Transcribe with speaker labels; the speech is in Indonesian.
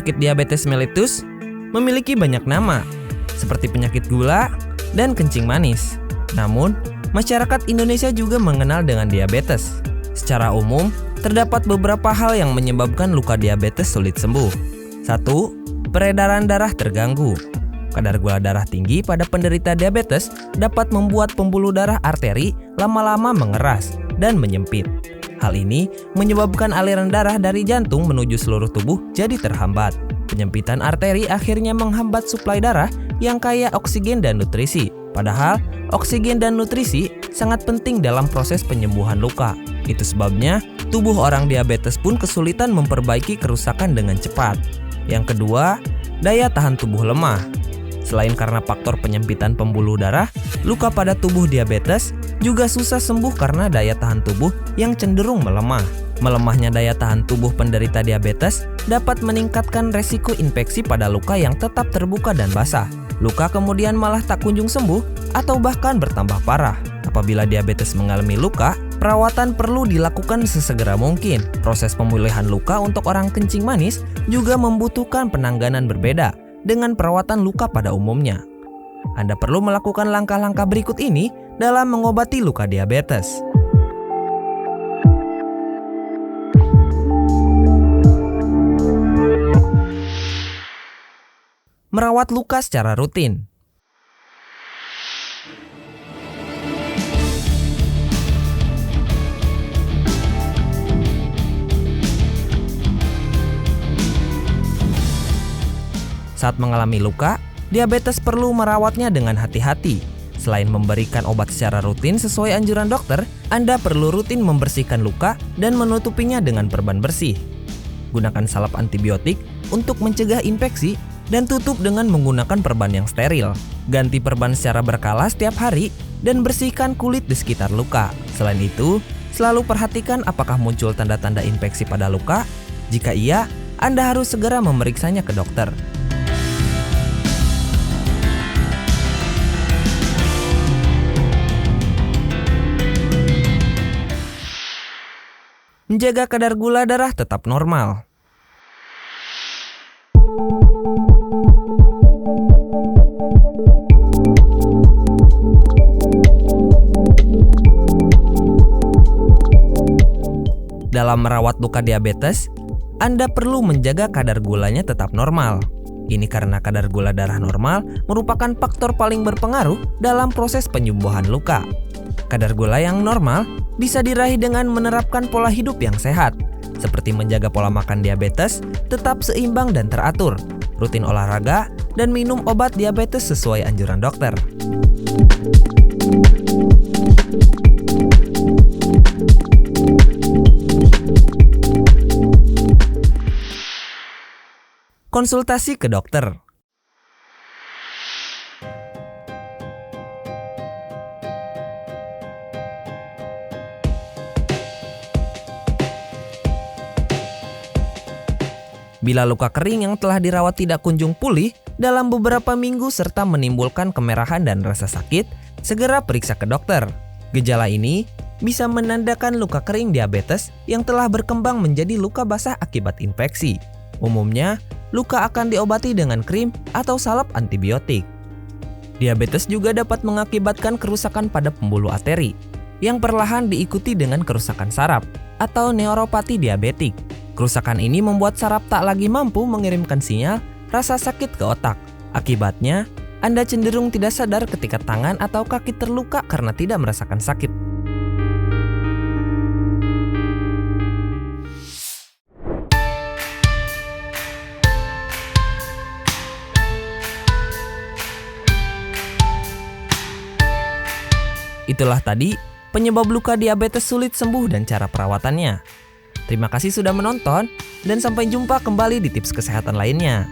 Speaker 1: Penyakit diabetes mellitus memiliki banyak nama, seperti penyakit gula dan kencing manis. Namun, masyarakat Indonesia juga mengenal dengan diabetes. Secara umum, terdapat beberapa hal yang menyebabkan luka diabetes sulit sembuh. 1. Peredaran darah terganggu. Kadar gula darah tinggi pada penderita diabetes dapat membuat pembuluh darah arteri lama-lama mengeras dan menyempit. Hal ini menyebabkan aliran darah dari jantung menuju seluruh tubuh jadi terhambat. Penyempitan arteri akhirnya menghambat suplai darah yang kaya oksigen dan nutrisi. Padahal, oksigen dan nutrisi sangat penting dalam proses penyembuhan luka. Itu sebabnya, tubuh orang diabetes pun kesulitan memperbaiki kerusakan dengan cepat. Yang kedua, daya tahan tubuh lemah. Selain karena faktor penyempitan pembuluh darah, luka pada tubuh diabetes juga susah sembuh karena daya tahan tubuh yang cenderung melemah. Melemahnya daya tahan tubuh penderita diabetes dapat meningkatkan resiko infeksi pada luka yang tetap terbuka dan basah. Luka kemudian malah tak kunjung sembuh atau bahkan bertambah parah. Apabila diabetes mengalami luka, perawatan perlu dilakukan sesegera mungkin. Proses pemulihan luka untuk orang kencing manis juga membutuhkan penanganan berbeda dengan perawatan luka pada umumnya. Anda perlu melakukan langkah-langkah berikut ini dalam mengobati luka diabetes. Merawat luka secara rutin. Saat mengalami luka, diabetes perlu merawatnya dengan hati-hati. Selain memberikan obat secara rutin sesuai anjuran dokter, Anda perlu rutin membersihkan luka dan menutupinya dengan perban bersih. Gunakan salep antibiotik untuk mencegah infeksi dan tutup dengan menggunakan perban yang steril. Ganti perban secara berkala setiap hari dan bersihkan kulit di sekitar luka. Selain itu, selalu perhatikan apakah muncul tanda-tanda infeksi pada luka. Jika iya, Anda harus segera memeriksanya ke dokter. Menjaga kadar gula darah tetap normal. Dalam merawat luka diabetes, Anda perlu menjaga kadar gulanya tetap normal. Ini karena kadar gula darah normal merupakan faktor paling berpengaruh dalam proses penyembuhan luka. Kadar gula yang normal bisa diraih dengan menerapkan pola hidup yang sehat, seperti menjaga pola makan diabetes tetap seimbang dan teratur, rutin olahraga, dan minum obat diabetes sesuai anjuran dokter. Konsultasi ke dokter. Bila luka kering yang telah dirawat tidak kunjung pulih dalam beberapa minggu serta menimbulkan kemerahan dan rasa sakit, segera periksa ke dokter. Gejala ini bisa menandakan luka kering diabetes yang telah berkembang menjadi luka basah akibat infeksi. Umumnya, luka akan diobati dengan krim atau salep antibiotik. Diabetes juga dapat mengakibatkan kerusakan pada pembuluh arteri, yang perlahan diikuti dengan kerusakan saraf atau neuropati diabetik. Kerusakan ini membuat saraf tak lagi mampu mengirimkan sinyal rasa sakit ke otak. Akibatnya, Anda cenderung tidak sadar ketika tangan atau kaki terluka karena tidak merasakan sakit. Itulah tadi penyebab luka diabetes sulit sembuh dan cara perawatannya. Terima kasih sudah menonton dan sampai jumpa kembali di tips kesehatan lainnya.